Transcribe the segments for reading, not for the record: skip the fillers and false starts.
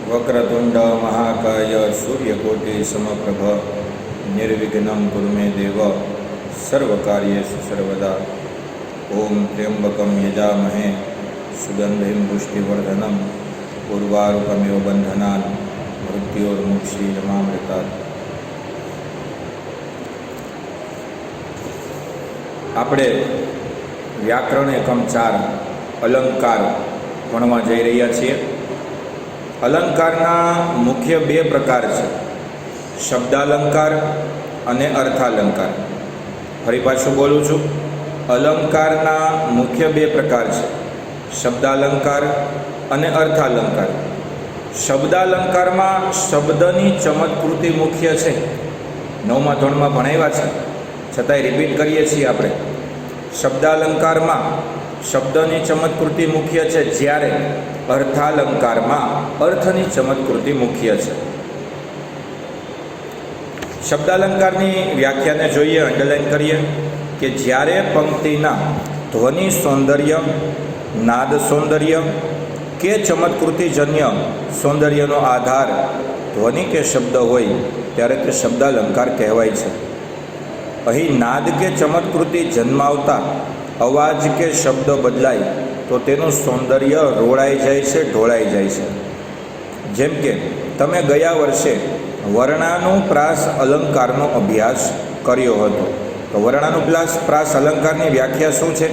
वक्रतुंड महाकाय सूर्यकोटि समप्रभ निर्विघ्नं कुरु मे देव सर्वकार्येषु सर्वदा। ओं त्र्यंबकं यजामहे सुगंधिं पुष्टिवर्धनम् उर्वारुकमिव बन्धनान् मृत्योर्मुक्षीयमामृतात्। આપણે વ્યાકરણ એકમ 4 અલંકાર ભણવા જઈ રહ્યા છીએ। અલંકારના મુખ્ય બે પ્રકાર છે, શબ્દાલંકાર અને અર્થાલંકાર। ફરી પાછું બોલું છું, અલંકારના મુખ્ય બે પ્રકાર છે, શબ્દાલંકાર અને અર્થાલંકાર। શબ્દાલંકારમાં શબ્દની ચમત્કૃતિ મુખ્ય છે, 9મા ધોરણમાં ભણાવ્યા છે, છતાંય રિપીટ કરીએ છીએ આપણે। શબ્દાલંકારમાં શબ્દની ચમત્કૃતિ મુખ્ય છે, જ્યારે અર્થાલંકારમાં અર્થની ચમત્કૃતિ મુખ્ય છે। શબ્દાલંકારની વ્યાખ્યાને જોઈએ, અંડરલાઈન કરીએ કે જ્યારે પંક્તિના ધ્વનિ સૌંદર્ય, નાદ સૌંદર્ય કે ચમત્કૃતિજન્ય સૌંદર્યનો આધાર ધ્વનિ કે શબ્દ હોય ત્યારે તે શબ્દાલંકાર કહેવાય છે। અહીં નાદ કે ચમત્કૃતિ જન્માવતા અવાજ કે શબ્દ બદલાય તો તેનું સૌંદર્ય રોળાઈ જાય છે, ઢોળાઈ જાય છે। જેમ કે તમે ગયા વર્ષે વર્ણાનુપ્રાસ અલંકારનો અભ્યાસ કર્યો હતો, તો વર્ણાનુપ્રાસ અલંકારની વ્યાખ્યા શું છે?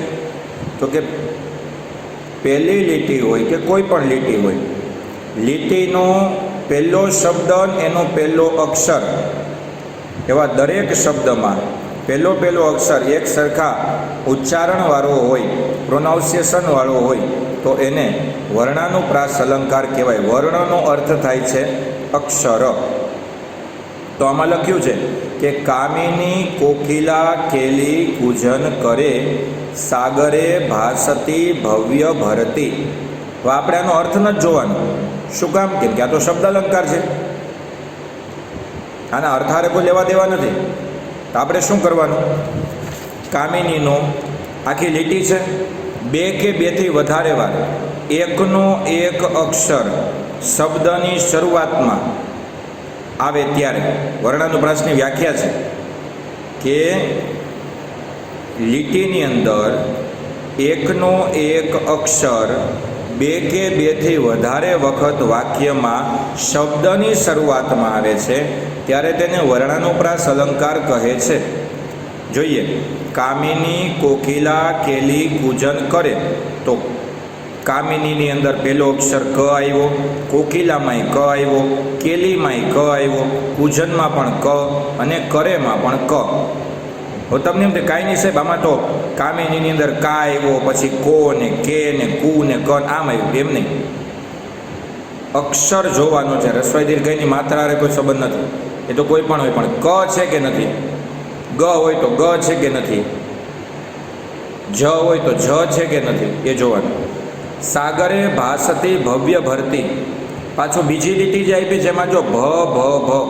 તો કે પહેલી લીટી હોય કે કોઈ પણ લીટી હોય, લીટીનો પહેલો શબ્દ, એનો પહેલો અક્ષર, એવા દરેક શબ્દમાં પહેલો અક્ષર એક સરખા ઉચ્ચારણવાળો હોય, પ્રોનાઉન્સિએશનવાળો હોય તો એને વર્ણાનુપ્રાસ અલંકાર કહેવાય। વર્ણનો અર્થ થાય છે અક્ષર। તો આમાં લખ્યું છે કે કામિની કોકિલા કેલી કૂજન કરે, સાગરે ભાસતી ભવ્ય ભરતી। તો આપણે આનો અર્થ નથી જોવાનો, શું કામ? કેમ કે આ તો શબ્દાલંકાર છે, આના અર્થારે કોઈ લેવા દેવા નથી। તો આપણે શું કરવાનું? કામિનીનો આખી લીટી છે, બે કે બેથી વધારે વાર એકનો એક અક્ષર શબ્દની શરૂઆતમાં આવે ત્યારે વર્ણાનુપ્રાસની વ્યાખ્યા છે કે લીટીની અંદર એકનો એક અક્ષર બે કે બેથી વધારે વખત વાક્યમાં શબ્દની શરૂઆતમાં આવે છે ત્યારે તેને વર્ણાનુપ્રાસ અલંકાર કહે છે। જોઈએ, કામિની કોકિલા કેલી કૂજન કરે, તો કામિનીની અંદર પહેલો અક્ષર ક આવ્યો, કોકિલામાંય ક આવ્યો, કેલીમાંય ક આવ્યો, કૂજનમાં પણ ક અને કરેમાં પણ ક। હવે તમને એમ કાંઈ નહીં સાહેબ, આમાં તો કામિનીની અંદર કા આવ્યો, પછી કો ને કે ને કુ ને ક આમ આવ્યું, એમ નહીં, અક્ષર જોવાનો છે। રસ્વાઈ દીર્ઘની માત્રારે કોઈ સંબંધ નથી, એ તો કોઈ પણ હોય, પણ ક છે કે નથી, ગ હોય તો ગ છે કે નથી, જ હોય તો જ છે કે નથી, એ જોવાનું। સાગરે ભાસતી ભવ્ય ભરતી, પાછું બીજી લીટી જે આપી છે એમાં જો ભ ભ ભ,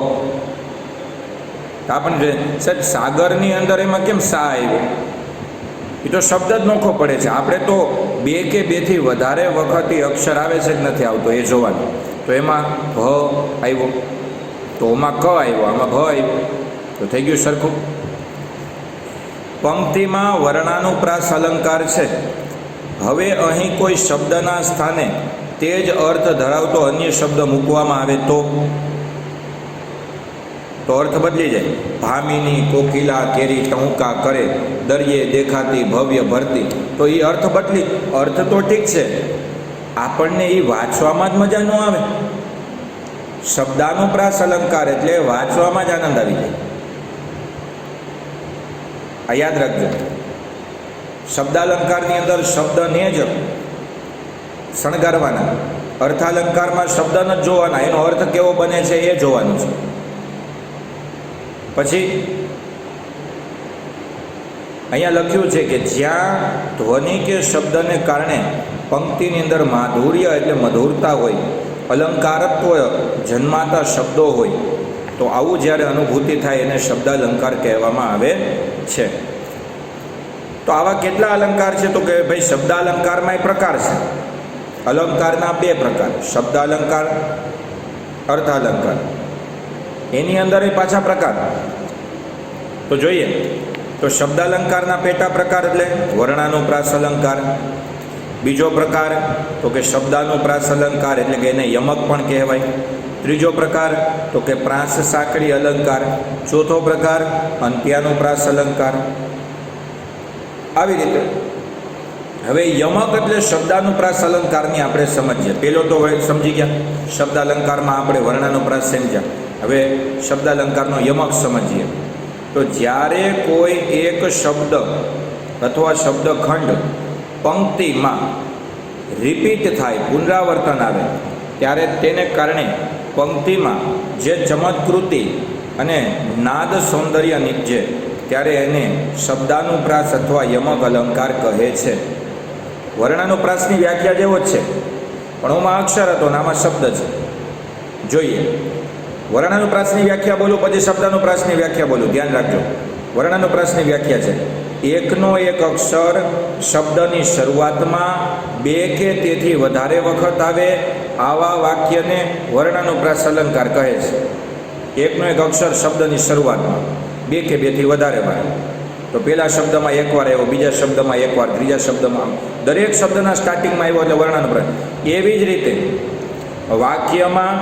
આપણને સાહેબ સાગરની અંદર એમાં કેમ સા આવ્યો? એ તો શબ્દ જ નોખો પડે છે, આપણે તો બે કે બેથી વધારે વખત એ અક્ષર આવે છે કે નથી આવતો એ જોવાનું। તો એમાં ભ આવ્યો, તો એમાં ક આવ્યો, આમાં ભ આવ્યો, તો થઈ ગયું સરખું। પંક્તિમાં વર્ણાનુપ્રાસ અલંકાર છે। હવે અહીં કોઈ શબ્દના સ્થાને તે જ અર્થ ધરાવતો અન્ય શબ્દ મૂકવામાં આવે તો અર્થ બદલી જાય। ભામિની કોકિલા કેરી ટહુકા કરે, દરિયે દેખાતી ભવ્ય ભરતી, તો એ અર્થ બદલી, અર્થ તો ઠીક છે, આપણને એ વાંચવામાં જ મજા ન આવે। શબ્દાનુપ્રાસ અલંકાર એટલે વાંચવામાં જ આનંદ આવી જાય, આ યાદ રાખજો। શબ્દાલંકારની અંદર શબ્દને જ શણગારવાના, અર્થાલંકારમાં શબ્દ ન જ જોવાના, એનો અર્થ કેવો બને છે એ જોવાનું છે। પછી અહીંયા લખ્યું છે કે જ્યાં ધ્વનિ કે શબ્દને કારણે પંક્તિની અંદર માધુર્ય એટલે મધુરતા હોય, અલંકારત્વ જન્માતા શબ્દો હોય, તો આવું જ્યારે અનુભૂતિ થાય એને શબ્દાલંકાર કહેવામાં આવે છે। તો આવા કેટલા અલંકાર છે? તો કે ભાઈ શબ્દાલંકારમાં એ પ્રકાર છે, અલંકારના બે પ્રકાર, શબ્દાલંકાર અર્થ અલંકાર. એની અંદર પાછા પ્રકાર તો જોઈએ તો શબ્દાલંકારના પેટા પ્રકાર એટલે વર્ણાનુપ્રાસ અલંકાર. બીજો પ્રકાર તો કે શબ્દાનુપ્રાસ અલંકાર એટલે કે એને યમક પણ કહેવાય. ત્રીજો પ્રકાર તો કે પ્રાસ સાંકળી અલંકાર. ચોથો પ્રકાર અંત્યાનુપ્રાસ અલંકાર. આવી રીતે હવે યમક એટલે શબ્દાનુપ્રાસ અલંકારની આપણે સમજીએ. પહેલો તો સમજી ગયા, શબ્દાલંકારમાં આપણે વર્ણાનુપ્રાસ સમજ્યા. હવે શબ્દાલંકારનો યમક સમજીએ. તો જ્યારે કોઈ એક શબ્દ અથવા શબ્દખંડ પંક્તિમાં રિપીટ થાય, પુનરાવર્તન આવે, ત્યારે તેને કારણે પંક્તિમાં જે ચમત્કૃતિ અને નાદ સૌંદર્ય નીપજે ત્યારે એને શબ્દાનુપ્રાસ અથવા યમક અલંકાર કહે છે. વર્ણાનુપ્રાસની વ્યાખ્યા જેવો જ છે, પણ ઓમાં અક્ષર હતો ને આમાં શબ્દ છે. જોઈએ, વર્ણાનુપ્રાસની વ્યાખ્યા બોલું પછી શબ્દાનુપ્રાસની વ્યાખ્યા બોલું, ધ્યાન રાખજો. વર્ણાનુપ્રાસની વ્યાખ્યા છે: એકનો એક અક્ષર શબ્દની શરૂઆતમાં બે કે તેથી વધારે વખત આવે આવા વાક્યને વર્ણાનુપ્રાસ અલંકાર કહે છે. એકનો એક અક્ષર શબ્દની શરૂઆતમાં બે કે બેથી વધારે વાર, તો પહેલા શબ્દમાં એકવાર આવ્યો, બીજા શબ્દમાં એકવાર, ત્રીજા શબ્દમાં, દરેક શબ્દના સ્ટાર્ટિંગમાં આવ્યો એટલે વર્ણાનુપ્રાસ. એવી જ રીતે વાક્યમાં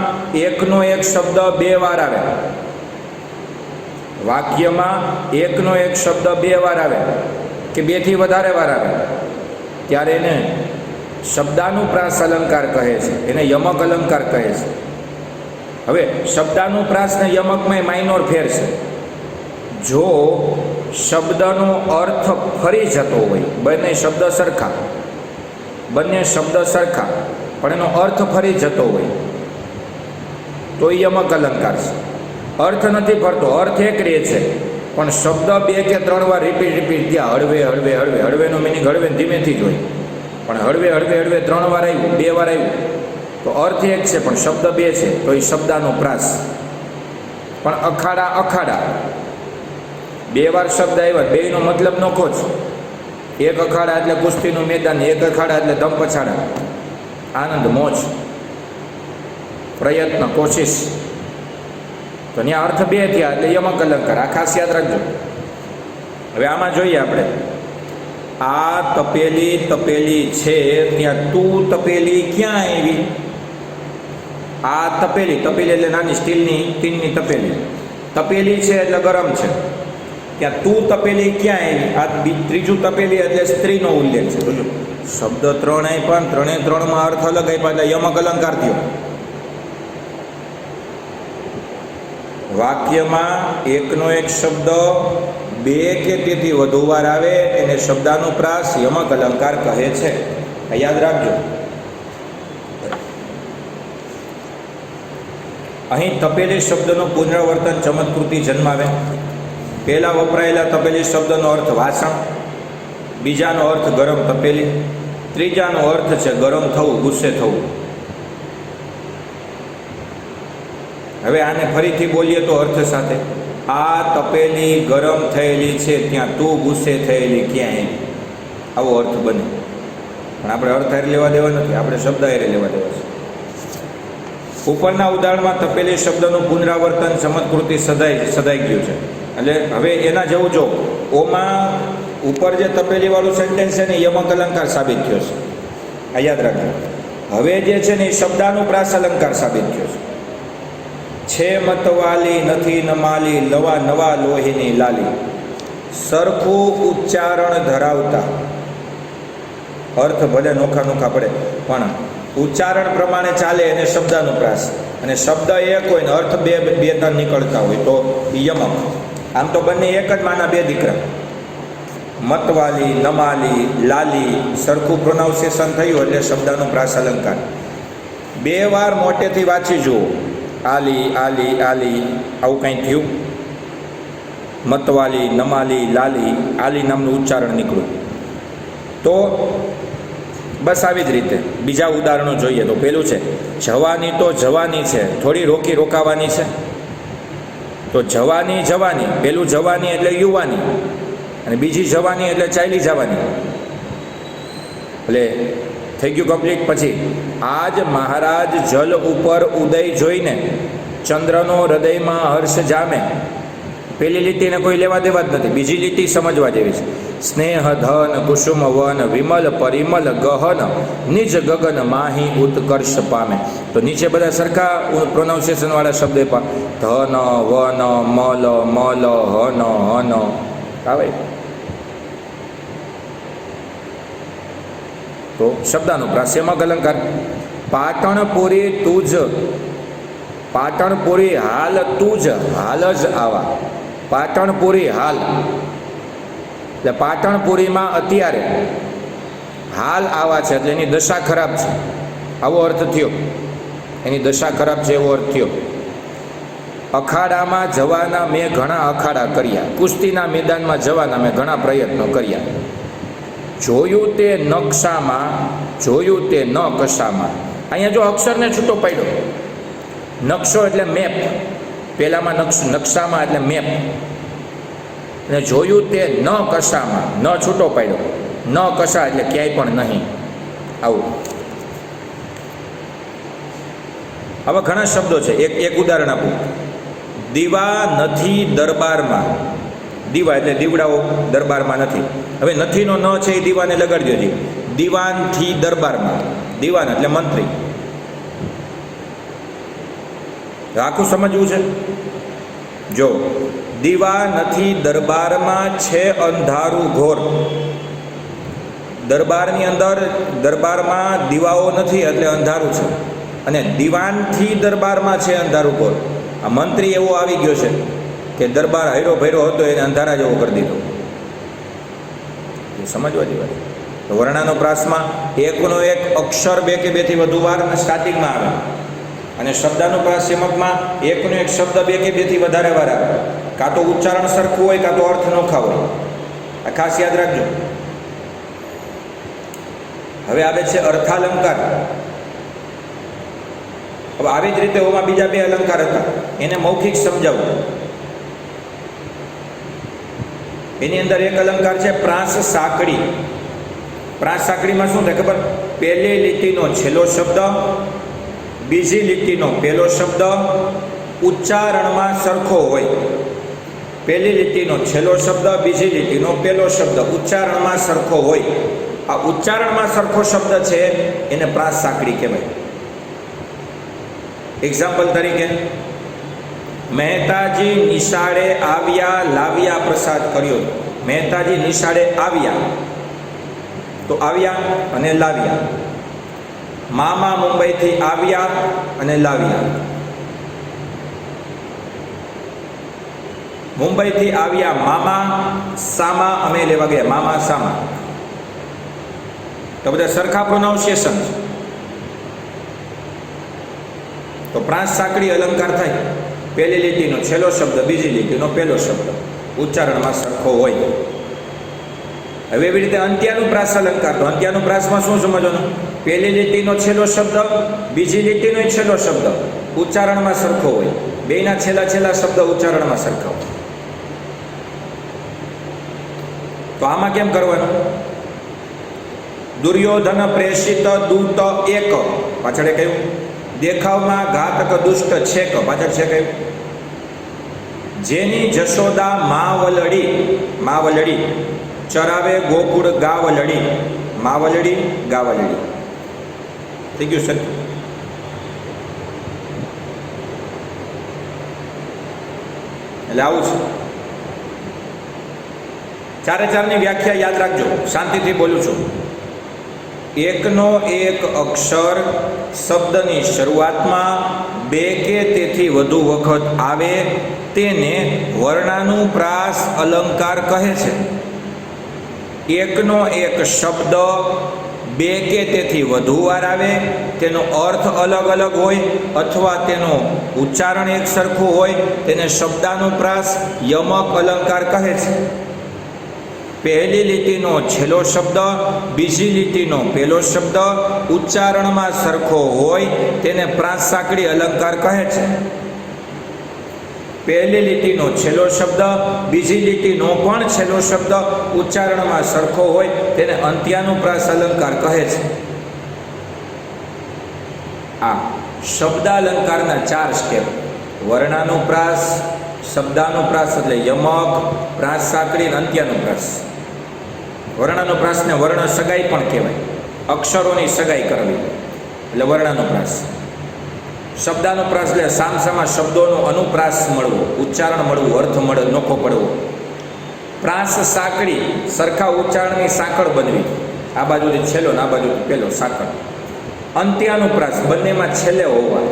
એકનો એક શબ્દ બે વાર આવે, વાક્યમાં એકનો એક શબ્દ બે વાર આવે કે બેથી વધારે વાર આવે ત્યારે એને શબ્દાનુપ્રાસ અલંકાર કહે છે, એને યમક અલંકાર કહે છે. હવે શબ્દાનુપ્રાસ ને યમકમાં માઇનોર ફેર છે. જો શબ્દનો અર્થ ફરી જતો હોય, બંને શબ્દ સરખા પણ એનો અર્થ ફરી જતો હોય તો એ યમક અલંકાર છે. અર્થ નથી ફરતો, અર્થ એક રહે છે, પણ શબ્દ બે કે ત્રણ વાર રિપીટ થયા, હળવેનો મિનિંગ હળવે ધીમેથી જ હોય, પણ હળવે ત્રણ વાર આવ્યું, બે વાર આવ્યું તો અર્થ એક છે પણ શબ્દ બે છે, તો એ શબ્દાનુપ્રાસ. પણ અખાડા બે વાર શબ્દ આવ્યા, બેનો મતલબ નોખો જ. એક અખાડા એટલે કુસ્તીનું મેદાન, એક અખાડા એટલે દમ પછાડા, આનંદ, મોજ, પ્રયત્ન, કોશિશ, તો ત્યાં અર્થ બે થયા એટલે યમક અલંકાર. આ ખાસ યાદ રાખજો. હવે આમાં જોઈએ આપણે, આ તપેલી છે ત્યાં તું તપેલી ક્યાં આવી? આ તપેલી એટલે નાની સ્ટીલની ટીનની તપેલી છે એટલે ગરમ છે. ત્યાં તું તપેલી ક્યાં આવી? આ ત્રીજું તપેલી એટલે સ્ત્રીનો ઉલ્લેખ છે. તો શબ્દ ત્રણ આપ્યા, ત્રણમાં અર્થ અલગ આપ્યા એટલે યમક અલંકાર થયો. વાક્યમાં એકનો એક શબ્દ બે કે તેથી વધુ વાર આવે એને શબ્દાનુપ્રાસ યમક અલંકાર કહે છે. યાદ રાખજો. અહીં તપેલી શબ્દનું પુનરાવર્તન ચમત્કૃતિ જન્માવે. પહેલા વપરાયેલા તપેલી શબ્દનો અર્થ વાસણ, બીજાનો અર્થ ગરમ તપેલી, ત્રીજાનો અર્થ છે ગરમ થવું, ગુસ્સે થવું. હવે આને ફરીથી બોલીએ તો અર્થ સાથે, આ તપેલી ગરમ થયેલી છે ત્યાં તું ગુસ્સે થયેલી ક્યાં? આવો અર્થ બને. પણ આપણે અર્થ હારે લેવા દેવા નથી, આપણે શબ્દ હારે લેવા દેવા છે. ઉપરના ઉદાહરણમાં તપેલી શબ્દનું પુનરાવર્તન ચમત્કૃતિ સદાઈ ગયું છે. એટલે હવે એના જેવું જો ઓમાં ઉપર જે તપેલીવાળું સેન્ટેન્સ છે ને યમક અલંકાર સાબિત થયો છે. આ યાદ રાખજો. હવે જે છે ને એ શબ્દાનુપ્રાસ અલંકાર સાબિત થયો છે મતવાલી નથી નમાલી લવા નવા લોહીની લાલી. સરખું ઉચ્ચારણ ધરાવતા, અર્થ ભલે નોખા પડે પણ ઉચ્ચારણ પ્રમાણે ચાલે એને શબ્દાનુપ્રાસ, અને શબ્દ એક હોય ને અર્થ બે ત્રણ નીકળતા હોય તો યમક. આમ તો બંને એક જ માના બે દીકરા. મતવાલી, નમાલી, લાલી, સરખું પ્રોનાઉન્સિએશન થયું એટલે શબ્દાનુપ્રાસ અલંકાર. બે વાર મોટેથી વાંચી જુઓ, આલી આવું કંઈ થયું? મતવાલી, નમાલી, લાલી, આલી નામનું ઉચ્ચારણ નીકળ્યું. તો બસ આવી જ રીતે બીજા ઉદાહરણો જોઈએ તો પેલું છે જવાની, તો જવાની છે થોડી રોકાવાની છે. તો જવાની, પેલું જવાની એટલે યુવાની, અને બીજી જવાની એટલે ચાલી જવાની. એટલે થઈ ગયું કમ્પ્લીટ. પછી આજ મહારાજ જલ ઉપર ઉદય જોઈને ચંદ્રનો હૃદયમાં હર્ષ જામે. પેલી લીટીને કોઈ લેવા દેવા જ નથી, બીજી લીટી સમજવા જેવી છે. સ્નેહ ધન કુસુમ વન વિમલ પરિમલ ગહન નિજ ગગન માહી ઉત્કર્ષ પામે. તો નીચે બધા સરખા પ્રોનાઉન્સિએશન વાળા શબ્દ ધન વન મલ મલ હન હન આવે. તો શબ્દાનુપ્રાસ એમાં અલંકાર. પાટણપુરી તુજ, પાટણપુરી હાલ તુજ, હાલ જ આવા. પાટણપુરી હાલ એટલે પાટણપુરીમાં અત્યારે હાલ આવા છે, એટલે એની દશા ખરાબ છે, આવો અર્થ થયો. એની દશા ખરાબ છે એવો અર્થ થયો. અખાડામાં જવાના મેં ઘણા અખાડા કર્યા, કુસ્તીના મેદાનમાં જવાના મેં ઘણા પ્રયત્નો કર્યા. જોયું તે નકશામાં, જોયું તે ન કશામાં. અહીંયા જો અક્ષરને છૂટો પાડ્યો, નકશો એટલે મેપ, પહેલામાં નકશામાં એટલે મેપ, અને જોયું તે ન કશામાં, ન છૂટો પાડ્યો, ન કશા એટલે ક્યાંય પણ નહીં. આવું. આવા ઘણા શબ્દો છે. એક ઉદાહરણ આપું. દીવા નથી દરબારમાં. દીવા એટલે દીવડાઓ દરબારમાં નથી. હવે નથીનો ન છે એ દીવાને લગાડી દેજો. દીવાનથી દરબારમાં. દીવાન એટલે મંત્રી. આખું સમજવું છે. જો દીવા નથી દરબારમાં છે અંધારું ઘોર. દરબારની અંદર, દરબારમાં દીવાઓ નથી એટલે અંધારું છે. અને દીવાનથી દરબારમાં છે અંધારું ઘોર. આ મંત્રી એવો આવી ગયો છે કે દરબાર હૈરો ભૈરો હતો એને અંધારા જેવો કરી દીધો. એ સમજવા જેવા. વર્ણાનો પ્રાસમાં એકનો એક અક્ષર બે કે બેથી વધુ વાર સ્ટાર્ટિંગમાં આવે, અને શબ્દાનુપ્રાસ સેમકમાં એકનો એક શબ્દ બે કે બેથી વધારે વાર આવે. કાં તો ઉચ્ચારણ સરખું હોય, કાં તો અર્થ નોખા હોય. આ ખાસ યાદ રાખજો. હવે આવે છે અર્થાલંકાર. હવે આવી જ રીતે ઓમાં બીજા બે અલંકાર હતા, એને મૌખિક સમજાવું. એની અંદર એક અલંકાર છે પ્રાસ સાંકળી. પ્રાસ સાંકળીમાં શું થાય ખબર? પહેલી લીટીનો છેલ્લો શબ્દ, બીજી લીટીનો પહેલો શબ્દ ઉચ્ચારણમાં સરખો હોય. પહેલી લીટીનો છેલ્લો શબ્દ, બીજી લીટીનો પહેલો શબ્દ ઉચ્ચારણમાં સરખો હોય. આ ઉચ્ચારણમાં સરખો શબ્દ છે એને પ્રાસ સાંકળી કહેવાય. એક્ઝામ્પલ તરીકે, મહેતાજી નિશાળે આવ્યા, લાવ્યા પ્રસાદ કર્યો. મહેતાજી નિશાળે આવ્યા, તો આવ્યા અને લાવ્યા. મામા મુંબઈથી આવ્યા અને લાવ્યા. મુંબઈથી આવ્યા મામા, સામા અમે લેવા ગયા. મામા સામા. તો બધા સરખા પ્રોનાઉન્સિએશન છે. તો પ્રાસ સાંકળી અલંકાર થાય. પહેલી લીટીનો છેલ્લો શબ્દ, બીજી લીટીનો પહેલો શબ્દ ઉચ્ચારણમાં સરખો હોય. હવે એવી રીતે અંત્યાનુપ્રાસ અલંકાર. તો અંત્યાનુપ્રાસમાં શું સમજવાનું? પહેલી લીટીનો છેલ્લો શબ્દ, બીજી લીટીનો છેલ્લો શબ્દ ઉચ્ચારણમાં સરખો હોય. બેના છેલ્લા શબ્દ ઉચ્ચારણમાં સરખા હોય. તો આમાં કેમ કરવાનું? દુર્યોધન પ્રેષિત દૂત એક, પાછળ કહ્યું દેખાવમાં ઘાતક દુષ્ટ છેક, પાછળ છે કહ્યું જેની જશોદા માવલડી, માવલડી ચરાવે ગોકુળ ગાવલડી, માવલડી ગાવલડી. થઈ ગયું સર? એટલે આવું છે. ચારે ચારની વ્યાખ્યા યાદ રાખજો, શાંતિથી બોલું છું. એકનો એક અક્ષર શબ્દની શરૂઆતમાં બે કે તેથી વધુ વખત આવે તેને વર્ણાનુપ્રાસ અલંકાર કહે છે. એકનો એક શબ્દ બે કે તેથી વધુ વાર આવે, તેનો અર્થ અલગ અલગ હોય અથવા તેનું ઉચ્ચારણ એક સરખું હોય તેને શબ્દાનુપ્રાસ યમક અલંકાર કહે છે. પહેલી લીટીનો છેલ્લો શબ્દ, બીજી લીટીનો પહેલો શબ્દ ઉચ્ચારણમાં સરખો હોય તેને પ્રાસ સાંકળી અલંકાર કહે છે. પહેલી લીટીનો છેલ્લો શબ્દ, બીજી લીટીનો પણ છેલ્લો શબ્દ ઉચ્ચારણમાં સરખો હોય તેને અંત્યાનુપ્રાસ અલંકાર કહે છે. આ શબ્દાલંકારના 4 સ્ટેપ: વર્ણાનુપ્રાસ, શબ્દાનુપ્રાસ એટલે યમક, પ્રાસ સાંકળી અને અંત્યાનુપ્રાસ. વર્ણાનુપ્રાસને વર્ણ સગાઈ પણ કહેવાય, અક્ષરોની સગાઈ કરવી એટલે વર્ણાનુપ્રાસ. શબ્દાનુપ્રાસ એટલે સામસામા શબ્દોનો અનુપ્રાસ મળવો, ઉચ્ચારણ મળવું, અર્થ મળે નોખો પડવો. પ્રાસ સાંકળી સરખા ઉચ્ચારણની સાંકળ બનવી, આ બાજુથી છેલ્લો ને આ બાજુથી પેલો સાંકળ. અંત્યાનુપ્રાસ બંનેમાં છેલ્લે હોવા.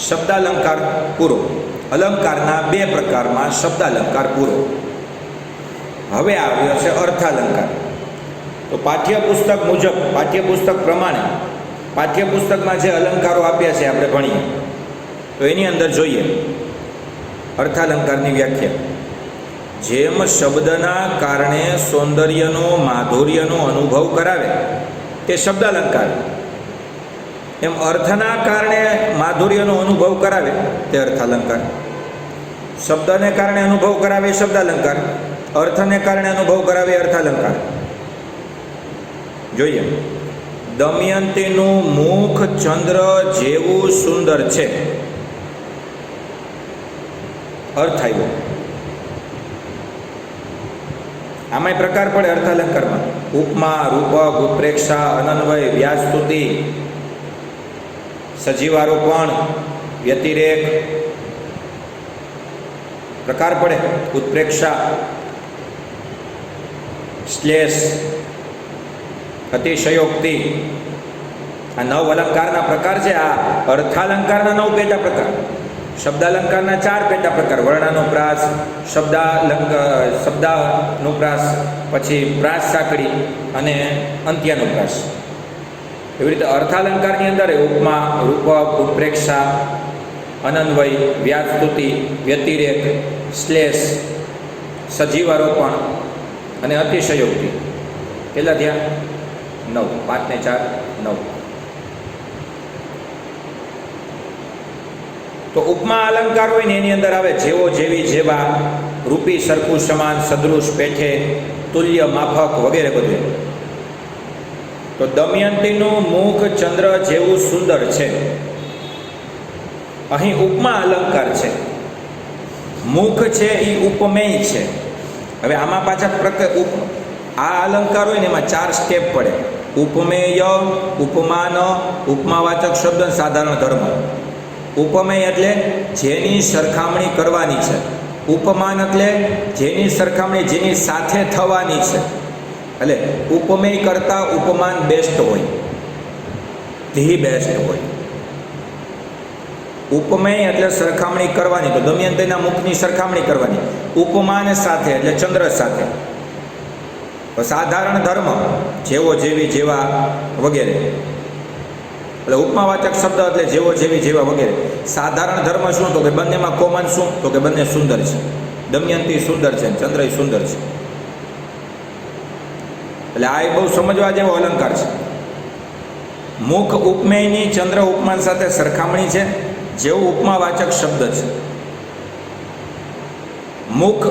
શબ્દાલંકાર પૂરો. અલંકારના 2 પ્રકારમાં શબ્દાલંકાર પૂરો. હવે આવ્યો છે અર્થાલંકાર. તો પાઠ્યપુસ્તક મુજબ, પાઠ્યપુસ્તક પ્રમાણે, પાઠ્યપુસ્તકમાં જે અલંકારો આપ્યા છે આપણે ભણીએ તો એની અંદર જોઈએ અર્થાલંકારની વ્યાખ્યા. જેમ શબ્દના કારણે સૌંદર્યનો, માધુર્યનો અનુભવ કરાવે તે શબ્દાલંકાર, એમ અર્થના કારણે માધુર્યનો અનુભવ કરાવે તે અર્થાલંકાર. શબ્દને કારણે અનુભવ કરાવે શબ્દાલંકાર, અર્થને કારણે અનુભવ કરાવે અર્થાલંકાર. જોઈએ. દમયંતીનું મુખ ચંદ્ર જેવું સુંદર છે. અર્થ આવ્યો. આમાંય પ્રકાર પડે અર્થાલંકારમાં: ઉપમા, રૂપક, ઉત્પ્રેક્ષા, અનન્વય, વ્યાજસ્તુતિ, સજીવારોપણ, વ્યતિરેક. પ્રકાર પડે: ઉત્પ્રેક્ષા, શ્લેષ, અતિશયોક્તિ. આ 9 અલંકારના પ્રકાર છે. આ અર્થાલંકારના 9 પેટા પ્રકાર. શબ્દાલંકારના 4 પેટા પ્રકાર: વર્ણાનુપ્રાસ, શબ્દાનુપ્રાસ, પછી પ્રાસ સાંકળી અને અંત્યાનુપ્રાસ. એવી રીતે અર્થાલંકારની અંદર ઉપમા, રૂપક, ઉત્પ્રેક્ષા, અનન્વય, વ્યાજસ્તુતિ, વ્યતિરેક, શ્લેષ, સજીવારોપણ અને અતિશયોક્તિ. કેટલા થયા? 9. 5 ને 4 9. તો ઉપમા અલંકાર હોય ને એની અંદર આવે જેવો, જેવી, જેવા, રૂપી, સરખું, સમાન, સદૃશ, પેઠે, તુલ્ય, માફક વગેરે બધું. તો દમયંતીનું મુખ ચંદ્ર જેવું સુંદર છે. અહીં ઉપમા અલંકાર છે. મુખ છે એ ઉપમેય છે. હવે આમાં પાછા આ અલંકાર હોય ને એમાં 4 સ્ટેપ પડે: ઉપમેય, ઉપમાન, ઉપમાવાચક શબ્દ, સાધારણ ધર્મ. ઉપમેય એટલે જેની સરખામણી કરવાની છે. ઉપમાન એટલે જેની સરખામણી જેની સાથે થવાની છે. એટલે ઉપમેય કરતાં ઉપમાન બેસ્ટ હોય, ધી બેસ્ટ હોય. ઉપમેય એટલે સરખામણી કરવાની, તો દમયંતીના મુખની સરખામણી કરવાની. ઉપમાન સાથે એટલે ચંદ્ર સાથે. સાધારણ ધર્મ જેવો, જેવી, જેવા વગેરે. એટલે ઉપમાવાચક શબ્દ એટલે જેવો, જેવી, જેવા વગેરે. સાધારણ ધર્મ શું? તો કે બંનેમાં કોમન શું? તો કે બંને સુંદર છે. દમયંતી સુંદર છે, ચંદ્ર સુંદર છે. એટલે આ બહુ સમજવા જેવો અલંકાર છે. મુખ ઉપમેયની ચંદ્ર ઉપમાન સાથે સરખામણી છે, જેવું ઉપમાવાચક શબ્દ છે. મુખ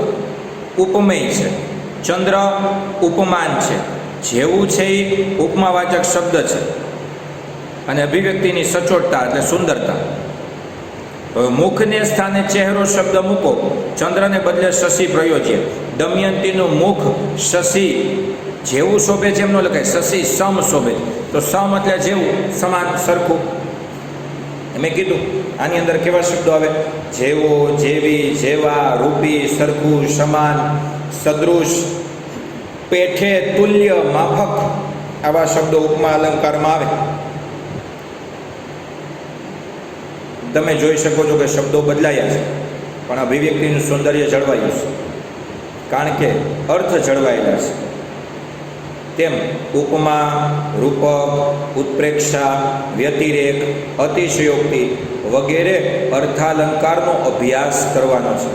ઉપમેય છે, ચંદ્ર ઉપમાન છે, જેવું છે એ ઉપમાવાચક શબ્દ છે. અને અભિવ્યક્તિની સચોટતા એટલે સુંદરતા. હવે મુખને સ્થાને ચહેરો શબ્દ મૂકો, ચંદ્રને બદલે શશી પ્રયોજ્ય. દમયંતીનું મુખ શશી જેવું શોભે છે એમ ન લખાય, શશી સમ શોભે. તો સમ એટલે જેવું, સમાન, સરખું. મેં કીધું આની અંદર કેવા શબ્દો આવે? જેવો, જેવી, જેવા, રૂપી, સરખું, સમાન, સદૃશ, પેઠે, તુલ્ય, માફક. આવા શબ્દો ઉપમા અલંકારમાં આવે. તમે જોઈ શકો છો કે શબ્દો બદલાયા છે પણ અભિવ્યક્તિનું સૌંદર્ય જળવાયું છે, કારણ કે અર્થ જળવાયેલા છે. તેમ ઉપમા, રૂપક, ઉત્પ્રેક્ષા, વ્યતિરેક, અતિશયોક્તિ વગેરે અર્થાલંકારનો અભ્યાસ કરવાનો છે.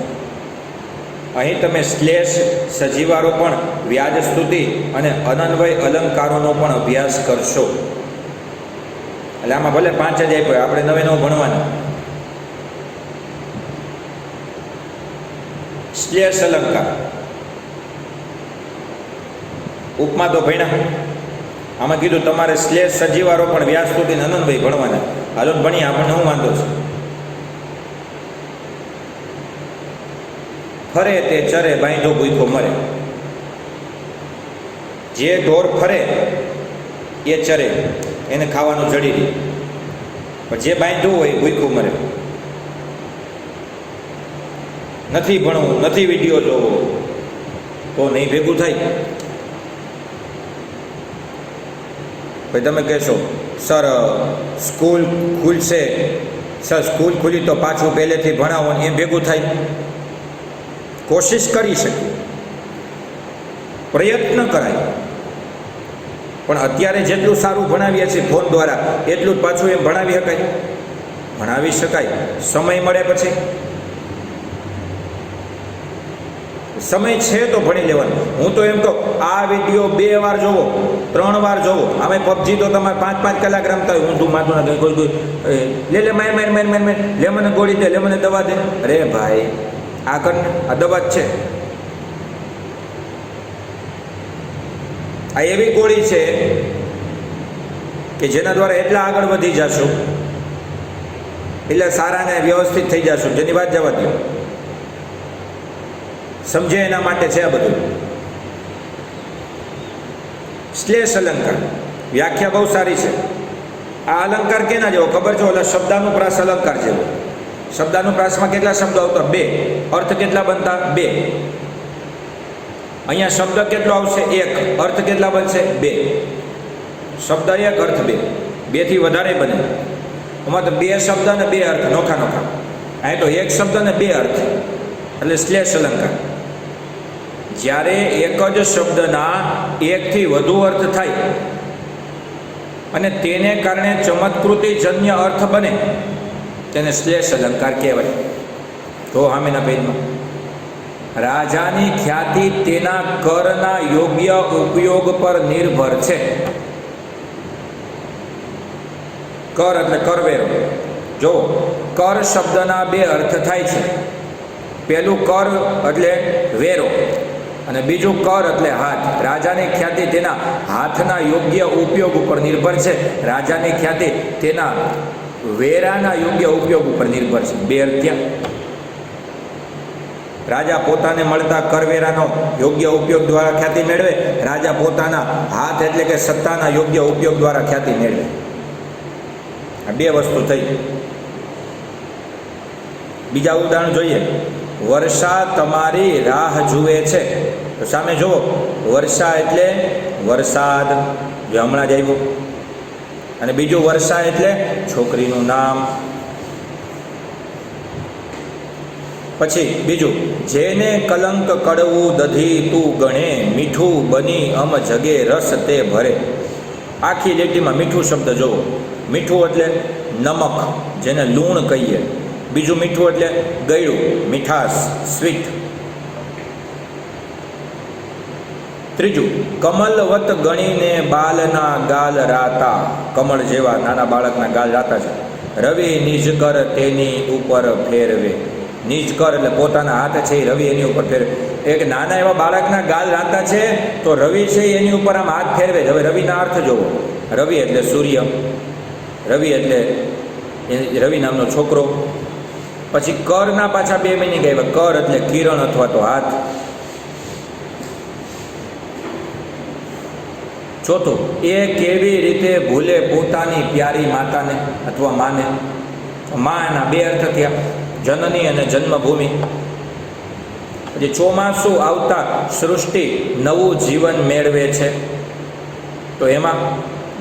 અહીં તમે શ્લેષ, સજીવારોપણ, વ્યાજસ્તુતિ અને અનન્વય અલંકારોનો પણ અભ્યાસ કરશો. એટલે આમાં ભલે 5 જ આપ્યો, આપણે 9 ભણવાના. શ્લેષ અલંકાર. ઉપમા તો ભણ્યા, આમાં કીધું તમારે શ્લેષ સજીવારો પણ વ્યાસસ્તુતિ અનંતભાઈ ભણવાના. હાલો ભણીએ, આપણને શું વાંધો છે? ફરે તે ચરે બાંધો ભૂખો મરે. જે ઢોર ફરે એ ચરે, એને ખાવાનું જડી દે, પણ જે બાંધ્યું હોય ભૂખું મરે. નથી ભણવું, નથી વિડીયો જોવો તો નહીં ભેગું થાય. ભાઈ તમે કહેશો સર સ્કૂલ ખુલશે, સર સ્કૂલ ખુલી તો પાછું પહેલેથી ભણાવો એમ ભેગું થાય? કોશિશ કરી શકીએ, પ્રયત્ન કરાય, પણ અત્યારે જેટલું સારું ભણાવીએ છીએ ફોન દ્વારા એટલું જ પાછું એમ ભણાવી શકાય? ભણાવી શકાય, સમય મળે પછી. સમય છે તો ભણી લેવાનું. હું તો એમ કહું, આ વિડીયો 2 વાર જોવો, 3 વાર જોવો. આમે પબજી તો તમારે 5-5 કલાક રમતા હોય. ઊંધું માથું ના કોઈ લે માર લે મને ગોળી દે, લે મને દવા દે. અરે ભાઈ આ કર, આ દવા જ છે. આ એવી ગોળી છે કે જેના દ્વારા એટલા આગળ વધી જશો, એટલે સારા ને વ્યવસ્થિત થઈ જશો, જેની વાત જવા દો. સમજે એના માટે છે આ બધું. શ્લેષ અલંકાર વ્યાખ્યા બહુ સારી છે. આ અલંકાર કેના જેવો ખબર છે? ઓલા શબ્દાનુપ્રાસ અલંકાર જેવો. શબ્દાનુપ્રાસમાં કેટલા શબ્દો આવતા? 2. અર્થ કેટલા બનતા? 2. અહીંયા શબ્દ કેટલો આવશે? 1. અર્થ કેટલા બનશે? 2. શબ્દ 1, અર્થ 2. 2 થી વધારે બને. આમાં તો 2 શબ્દ અને 2 અર્થ, નોખા નોખા. અહીં તો 1 શબ્દ અને 2 અર્થ, એટલે શ્લેષ અલંકાર. જ્યારે એક જ શબ્દના 1 થી વધુ અર્થ થાય અને તેને કારણે ચમત્કૃતિજન્ય અર્થ બને તેને શ્લેષ અલંકાર કહેવાય. તો સામેના પેજમાં રાજાની ખ્યાતિ તેના કરના યોગ્ય ઉપયોગ પર નિર્ભર છે. કર એટલે કરવેરો. જો કર શબ્દના 2 અર્થ થાય છે. પહેલું કર એટલે વેરો અને બીજું કર એટલે હાથ. રાજાની ખ્યાતિ તેના હાથના યોગ્ય ઉપયોગ ઉપર નિર્ભર છે. રાજાની ખ્યાતિ તેના વેરાના યોગ્ય ઉપયોગ ઉપર નિર્ભર છે. 2 અર્થ ત્યાં. રાજા પોતાને મળતા કરવેરાનો યોગ્ય ઉપયોગ દ્વારા ખ્યાતિ મેળવે. રાજા પોતાના હાથ એટલે કે સત્તાના યોગ્ય ઉપયોગ દ્વારા ખ્યાતિ મેળવે. આ 2 વસ્તુ થઈ. બીજા ઉદાહરણ જોઈએ. વર્ષા તમારી રાહ જુએ છે. તો સામે જુઓ, વર્ષા એટલે વરસાદ, જે હમણાં જ આવ્યું. અને બીજું વર્ષા એટલે છોકરીનું નામ. પછી બીજું, જેને કલંક કડવું દધી તું ગણે, મીઠું બની અમ જગે રસ તે ભરે. આખી લીટીમાં મીઠું શબ્દ જોવો. મીઠું એટલે નમક, જેને લૂણ કહીએ. બીજું મીઠું એટલે ગળ્યું, મીઠાશ, સ્વીટ. ત્રીજું, કમલવત ગણીને બાલના ગાલ રાતા. કમળ જેવા નાના બાળકના ગાલ રાતા છે. રવિ નિજ કર તેની ઉપર ફેરવે. નિજ કર એટલે પોતાના હાથ છે એ રવિ એની ઉપર ફેરવે. એક નાના એવા બાળકના ગાલ રાતા છે તો રવિ છે એની ઉપર આમ હાથ ફેરવે. હવે રવિના અર્થ જોવો. રવિ એટલે સૂર્ય, રવિ એટલે રવિ નામનો છોકરો. પછી કરના પાછા 2 મિનિંગ આવ્યા. કર એટલે કિરણ અથવા તો હાથ. ચોથું, એ કેવી રીતે ભૂલે પોતાની પ્યારી માતાને અથવા માને. માના 2 અર્થ થયા, જનની અને જન્મભૂમિ. પછી ચોમાસું આવતા સૃષ્ટિ નવું જીવન મેળવે છે. તો એમાં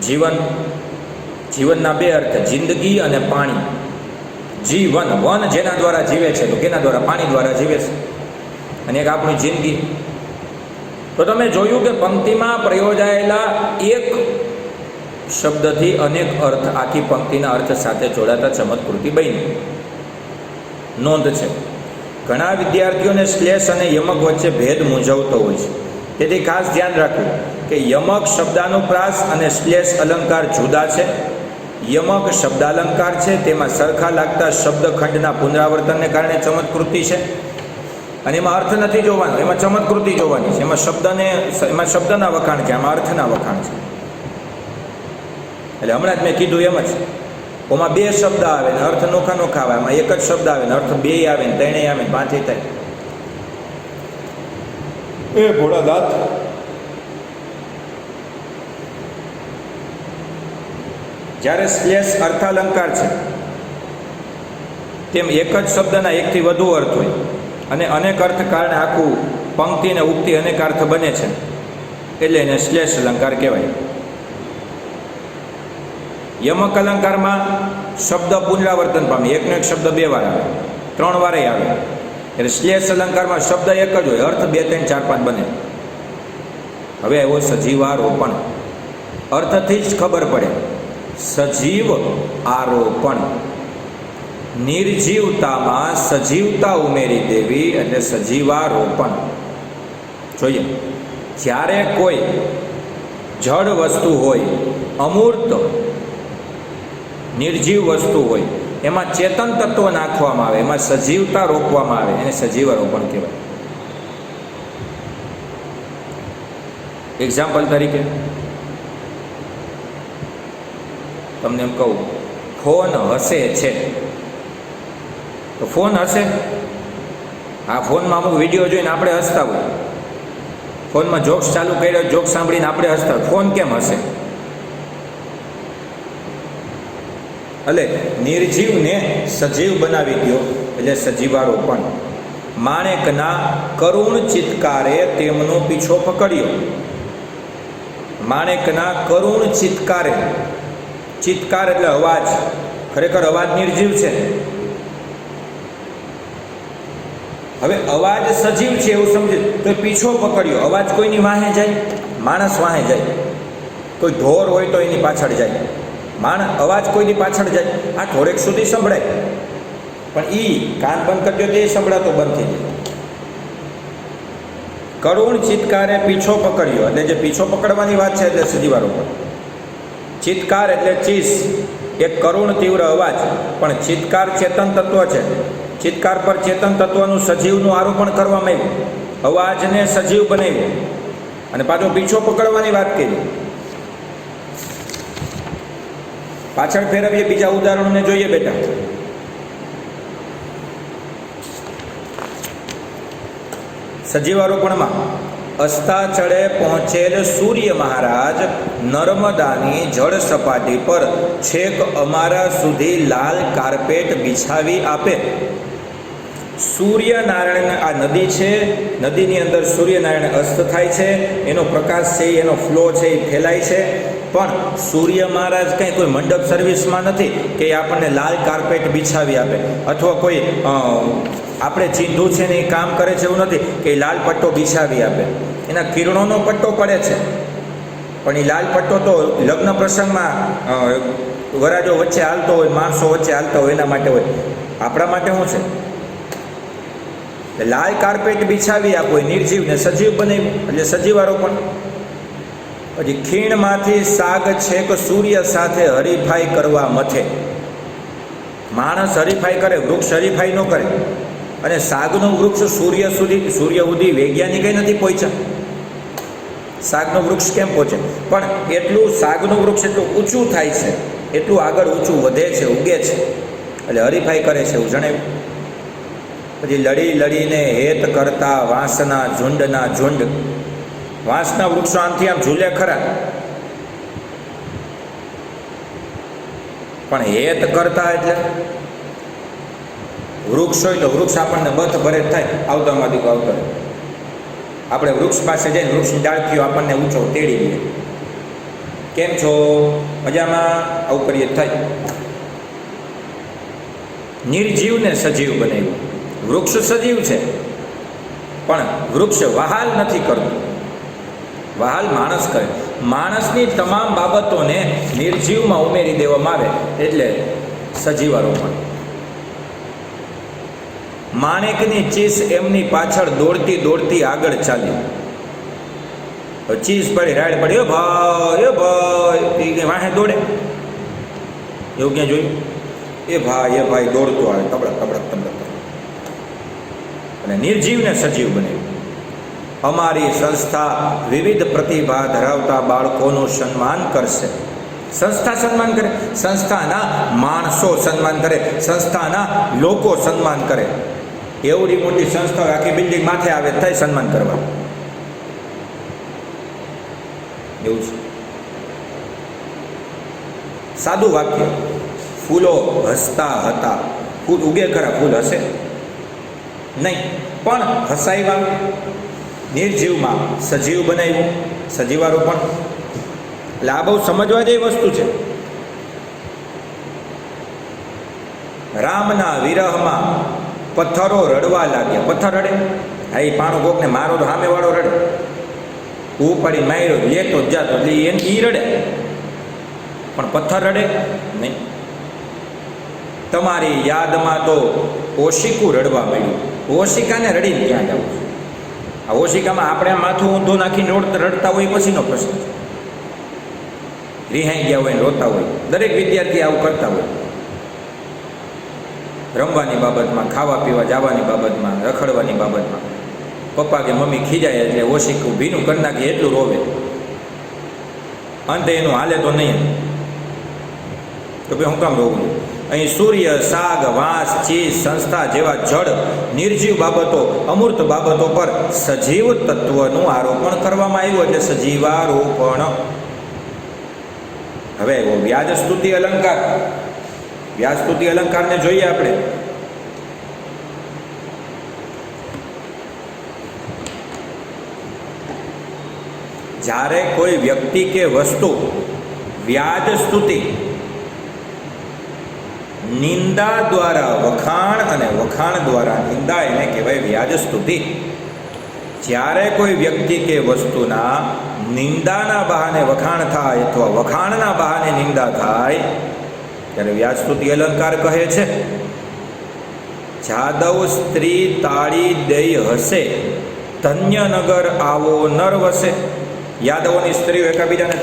જીવનના 2 અર્થ, જિંદગી અને પાણી. જીવન, વન જેના દ્વારા જીવે છે, તો કેના દ્વારા? પાણી દ્વારા જીવે છે. અને એક આપણી જિંદગી. તો તમે જોયું કે પંક્તિમાં પ્રયોજાયેલા એક શબ્દથી અનેક અર્થ આખી પંક્તિના અર્થ સાથે જોડાતા ચમત્કૃતિ બની. નોંધ છે, ઘણા વિદ્યાર્થીઓને શ્લેષ અને યમક વચ્ચે ભેદ મૂંઝવતો હોય છે. તેથી ખાસ ધ્યાન રાખવું કે યમક શબ્દાનુપ્રાસ અને શ્લેષ અલંકાર જુદા છે. યમક શબ્દાલંકાર છે, તેમાં સરખા લાગતા શબ્દખંડના પુનરાવર્તનને કારણે ચમત્કૃતિ છે. અને એમાં અર્થ નથી જોવાનો, એમાં ચમત્કૃતિ જોવાની છે. એમાં શબ્દના વખાણ છે, એમાં અર્થના વખાણ છે. એટલે હમણાં જ મેં કીધું એમ જ, ઓમાં બે શબ્દ આવે ને અર્થ નોખા નોખા આવે, આમાં એક જ શબ્દ આવે ને અર્થ બે આવે ને ત્રણેય આવે ને પાંચેય થાય. એ ભોળા દાંત. જ્યારે શ્લેષ અર્થાલંકાર છે તેમ એક જ શબ્દના એકથી વધુ અર્થ હોય અને અનેક અર્થ કારણે આખું પંક્તિ અને ઉક્તિ અનેક અર્થ બને છે, એટલે એને શ્લેષ અલંકાર કહેવાય. યમક અલંકારમાં શબ્દ પુનરાવર્તન પામે, એકનો એક શબ્દ બે વાર આવે, ત્રણ વારે આવે. એટલે શ્લેષ અલંકારમાં શબ્દ એક જ હોય, અર્થ 2, 3, 4, 5 બને. હવે એવો સજીવારોપણ, અર્થથી જ ખબર પડે. સજીવ આરોપણ, નિર્જીવતામાં સજીવતા ઉમેરી દેવી એટલે સજીવારોપણ. જોઈએ, જ્યારે કોઈ જડ વસ્તુ હોય, અમૂર્ત નિર્જીવ વસ્તુ હોય, એમાં ચેતન તત્વ નાખવામાં આવે, એમાં સજીવતા રોકવામાં આવે, એને સજીવારોપણ કહેવાય. એક્ઝામ્પલ તરીકે તમને એમ કહું, ફોન હસે છે, તો ફોન હશે. આ ફોનમાં અમુક વિડીયો જોઈને આપણે હસતા હોય, ફોનમાં જોક્સ ચાલુ કર્યો, જોક્સ સાંભળીને આપણે હસતા હોય, ફોન કેમ હશે? એટલે નિર્જીવને સજીવ બનાવી દો એટલે સજીવારોપણ. માણેકના કરુણ ચિત્કારે તેમનો પીછો પકડ્યો. માણેકના કરુણ ચિત્કારે, ચિત્કાર એટલે અવાજ, ખરેખર અવાજ નિર્જીવ છે. હવે અવાજ સજીવ છે એવું સમજે તો પીછો પકડ્યો. અવાજ કોઈની વાહે જાય? માણસ વાહે જાય. કોઈ ઢોર હોય તો એની પાછળ જાય. અવાજ કોઈની પાછળ જાય. આ થોડેક સુધી સંભળાય, પણ એ કાન બંધ કરજો તો એ સંભળાતો બંધ થઈ જાય. કરુણ ચિત્કારે પીછો પકડ્યો એટલે જે પીછો પકડવાની વાત છે એટલે સજીવારોપણ. ચિત્કાર એટલે ચીસ, એક કરુણ તીવ્ર અવાજ, પણ ચિત્કાર ચેતન તત્વ છે. ચિત્કાર પર ચેતન તત્વનું સજીવનું આરોપણ કરવામાં આવ્યું, અવાજને સજીવ બનાવ્યો અને પાછો પીછો પકડવાની વાત કરી. પાછળ ફેરવીએ, બીજા ઉદાહરણોને જોઈએ બેટા. સજીવારોપણમાં અસ્તાચળે પહોંચેલ સૂર્ય મહારાજ નર્મદાની જળ સપાટી પર છેક અમારા સુધી લાલ કાર્પેટ બિછાવી આપે. સૂર્યનારાયણ, આ નદી છે, નદીની અંદર સૂર્યનારાયણ અસ્ત થાય છે, એનો પ્રકાશ છે, એનો ફ્લો છે, એ ફેલાય છે. પણ સૂર્ય મહારાજ કંઈ કોઈ મંડપ સર્વિસમાં નથી કે એ આપણને લાલ કાર્પેટ બિછાવી આપે, અથવા કોઈ આપણે ચીંધું છે ને એ કામ કરે છે એવું નથી કે એ લાલ પટ્ટો બિછાવી આપે. એના કિરણોનો પટ્ટો પડે છે, પણ એ લાલ પટ્ટો તો લગ્ન પ્રસંગમાં વરાજો વચ્ચે હાલતો હોય, માણસો વચ્ચે હાલતા હોય એના માટે હોય. આપણા માટે શું છે? લાલ કાર્પેટ બિછાવી આપો, નિર્જીવને સજીવ બનાવ્યું એટલે સજીવારોપણ. પછી ખીણમાંથી સાગ છેક સૂર્ય સાથે હરીફાઈ કરવા મથે. માણસ હરીફાઈ કરે, વૃક્ષ હરીફાઈ ન કરે. અને સાગનું વૃક્ષ સૂર્ય સુધી વૈજ્ઞાનિક નથી પહોંચ્યા. સાગનું વૃક્ષ કેમ પહોંચે? પણ એટલું સાગનું વૃક્ષ એટલું ઊંચું થાય છે, એટલું આગળ ઊંચું વધે છે, ઉગે છે, એટલે હરીફાઈ કરે છે એવું જણાવ્યું. પછી લડી લડીને હેત કરતા વાંસના ઝુંડના ઝુંડ. વાંસના વૃક્ષો આમથી આમ ઝૂલે ખરા, પણ હેત કરતા એટલે વૃક્ષ હોય તો વૃક્ષ આપણને બથ ભરે થાય, આવતામાંથી આવતા. આપણે વૃક્ષ પાસે જઈને વૃક્ષની ડાળખીઓ આપણને ઊંચો તેડી દઈએ, કેમ છો, મજામાં, આવું કરીએ થાય. નિર્જીવને સજીવ બનાવ્યું. વૃક્ષ સજીવ છે, પણ વૃક્ષ વહાલ નથી કરતું, વહાલ માણસ કરે. માણસની તમામ બાબતોને નિર્જીવમાં ઉમેરી દેવામાં આવે એટલે સજીવારોપણ. માણેકની ચીસ એમની પાછળ દોડતી દોડતી આગળ ચાલી. ચીસ પડી, રાડ પડી, એ ભાઈ, એ ભાઈ, વાહે દોડે એવું ક્યાં જોયું? એ ભાઈ દોડતો આવે, તબડક તબડક તબડક. અને નિર્જીવને સજીવ બનાવ્યું. અમારી સંસ્થા વિવિધ પ્રતિભા ધરાવતા બાળકોનું સન્માન કરશે. સંસ્થા સન્માન કરે, સંસ્થાના માણસો સન્માન કરે, સંસ્થાના લોકો સન્માન કરે. એવડી મોટી સંસ્થા આખી બિલ્ડિંગ માથે આવે થાય સન્માન કરવા. એવું છે. સાદું વાક્ય, ફૂલો હસતા હતા. ફૂલ ઉગે ખરા, ફૂલ હશે નહીં, પણ હસાવ્યા. નિર્જીવમાં સજીવ બનાવ્યું, સજીવારોપણ. એટલે આ બહુ સમજવા જેવી વસ્તુ છે. રામના વિરહમાં પથ્થરો રડવા લાગ્યા. પથ્થર રડે? હા, એ પાણું કોકને મારો તો સામેવાળો રડે. ઉપાડી માર્યો લેતો જ જાતો એટલે એ રડે, પણ પથ્થર રડે નહીં. તમારી યાદમાં તો ઓશિકું રડવા માંડ્યું. ઓશિકાને રડીને ક્યાં જવું? આ ઓશિકામાં આપણે માથું ઊંધું નાખીને રડતા હોય પછીનો પ્રશ્ન છે. રિહાઈ ગયા હોય ને રોતા હોય. દરેક વિદ્યાર્થી આવું કરતા હોય. રમવાની બાબતમાં, ખાવા પીવા જવાની બાબતમાં, રખડવાની બાબતમાં. પપ્પા કે મમ્મી ખીજાય એટલે ઓશિકું ભીનું કરી નાખી એટલું રોવે. અંતે એનું હાલે તો નહીં. તો ભાઈ હું કામ રોવું? અહીં સૂર્ય, સાગ, વાંસ, ચીજ, સંસ્થા જેવા જડ નિર્જીવ બાબતો, અમૂર્ત બાબતો પર સજીવ તત્વનું આરોપણ કરવામાં આવ્યું, એટલે સજીવારોપણ. હવે વ્યાજ સ્તુતિ અલંકાર. વ્યાજ સ્તુતિ અલંકારને જોઈએ આપણે. જ્યારે કોઈ વ્યક્તિ કે વસ્તુ વ્યાજ સ્તુતિ, નિંદા દ્વારા વખાણ અને વખાણ દ્વારા નિંદા, એને કહેવાય વ્યાજ સ્તુતિ. જ્યારે કોઈ વ્યક્તિ કે વસ્તુના નિંદાના બહાને વખાણ થાય અથવા વખાણના બહાને નિંદા થાય ત્યારે વ્યાજ સ્તુતિ અલંકાર કહે છે. જાદવ સ્ત્રી તાળી દઈ હસે, ધન્ય નગર આવો નર વસે. યાદવોની સ્ત્રીઓ એકાબીજાને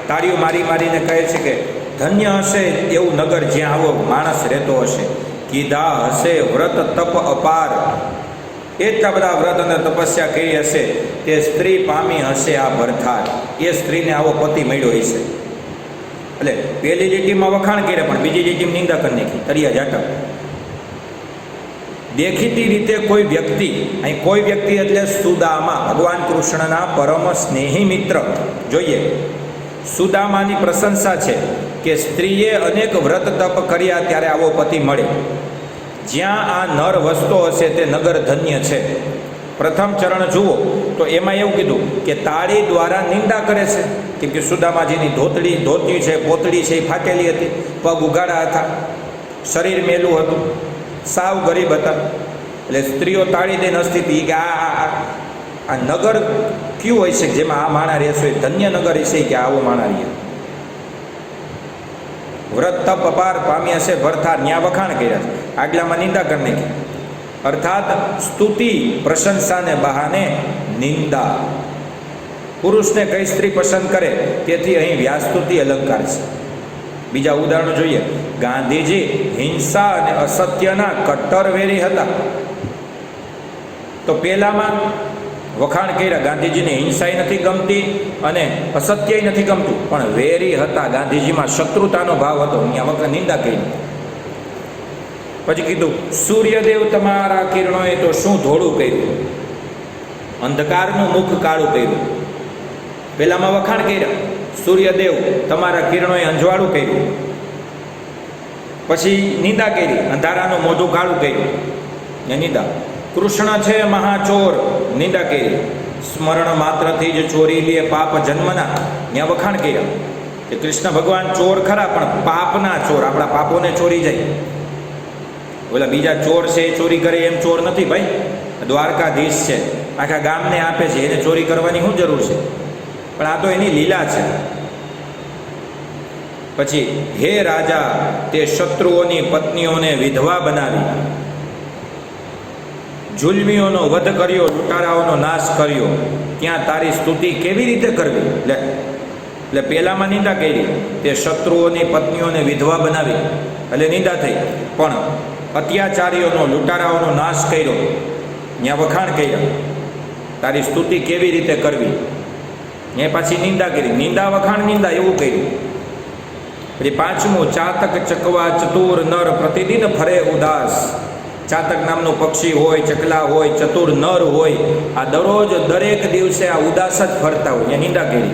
તાળીઓ મારી મારીને કહે છે કે ધન્ય હશે એવું નગર જ્યાં આવો માણસ રહેતો હશે. કીધા હશે વ્રત તપ અપાર, એટલા બધા વ્રત અને તપસ્યા કરી હશે તે સ્ત્રી પામી હશે આ ભરથાર. એ સ્ત્રીને આવો પતિ મળ્યો હશે. એટલે પહેલી લીટીમાં વખાણ કરે પણ બીજી લીટીમાં નિંદા કરી નાખી, તરિયા જાટા. દેખીતી રીતે કોઈ વ્યક્તિ, અહીં કોઈ વ્યક્તિ એટલે સુદામા, ભગવાન કૃષ્ણના પરમ સ્નેહી મિત્ર. જોઈએ, સુદામાની પ્રશંસા છે કે સ્ત્રીએ અનેક વ્રત તપ કર્યા ત્યારે આવો પતિ મળે. જ્યાં આ નર વસતો હશે તે નગર ધન્ય છે. પ્રથમ ચરણ જુઓ તો એમાં એવું કીધું કે તાળી દ્વારા નિંદા કરે છે, કેમ કે સુદામાજીની ધોતી છે, પોતળી છે, એ ફાટેલી હતી, પગ ઉગાડા હતા, શરીર મેલું હતું, સાવ ગરીબ હતા. એટલે સ્ત્રીઓ તાળી દઈને હસતી હતી કે આ નગર કયું હોય છે જેમાં આ માણા રહેશે? ધન્ય નગર હશે કે આવો માણા રહે. વ્રત તપ અપાર પામી હશે ભરથાર, ન્યા વખાણ કર્યા છે, આગલામાં નિંદા કરી નાખી. અર્થાત સ્તુતિ, પ્રશંસાને બહાને નિંદા. પુરુષને કઈ સ્ત્રી પસંદ કરે તેથી અહીં વ્યાજસ્તુતિ અલંકાર છે. બીજા ઉદાહરણો જોઈએ. ગાંધીજી હિંસા અને અસત્યના કટ્ટર વેરી હતા. તો પહેલામાં વખાણ કર્યા, ગાંધીજીને હિંસાય નથી ગમતી અને અસત્યય નથી ગમતું, પણ વેરી હતા, ગાંધીજીમાં શત્રુતાનો ભાવ હતો, અહીંયા વખત નિંદા કરી. પછી કીધું સૂર્યદેવ તમારા કિરણોએ તો શું ધોળું કર્યું, અંધકારનું મુખ કાળું કર્યું. પહેલામાં વખાણ કર્યા, સૂર્યદેવ તમારા કિરણોએ અંજવાળું કર્યું. પછી નિંદા કરી, અંધારાનું મોઢું કાળું કર્યું, એ નિંદા. કૃષ્ણ છે મહાચોર, નિંદા કરી. સ્મરણ માત્રથી જ ચોરી લે પાપ જન્મના, ત્યાં વખાણ કર્યા કે કૃષ્ણ ભગવાન ચોર ખરા પણ પાપના ચોર, આપણા પાપોને ચોરી જાય. ઓલા બીજા ચોર છે એ ચોરી કરે એમ ચોર નથી ભાઈ, દ્વારકાધીશ છે, આખા ગામને આપે છે, એને ચોરી કરવાની શું જરૂર છે? પણ આ તો એની લીલા છે. પછી હે રાજા, તે શત્રુઓની પત્નીઓને વિધવા બનાવી, જુલ્મીઓનો વધ કર્યો, લૂંટારાઓનો નાશ કર્યો, ત્યાં તારી સ્તુતિ કેવી રીતે કરવી? એટલે પહેલામાં નિંદા કરી, તે શત્રુઓની પત્નીઓને વિધવા બનાવી, એટલે નિંદા થઈ. પણ અત્યાચારીઓનો, લૂંટારાઓનો નાશ કર્યો, ત્યાં વખાણ કર્યા, તારી સ્તુતિ કેવી રીતે કરવી? એ પાછી નિંદા કરી. નિંદા વખાણ નિંદા એવું કર્યું. પછી પાંચમું, ચાતક ચકવા ચતુર નર પ્રતિદિન ફરે ઉદાસ. ચાતક નામનું પક્ષી હોય, ચકલા હોય, ચતુર નર હોય, આ દરરોજ દરેક દિવસે આ ઉદાસ જ ફરતા હોય, ત્યાં નિંદા કરી.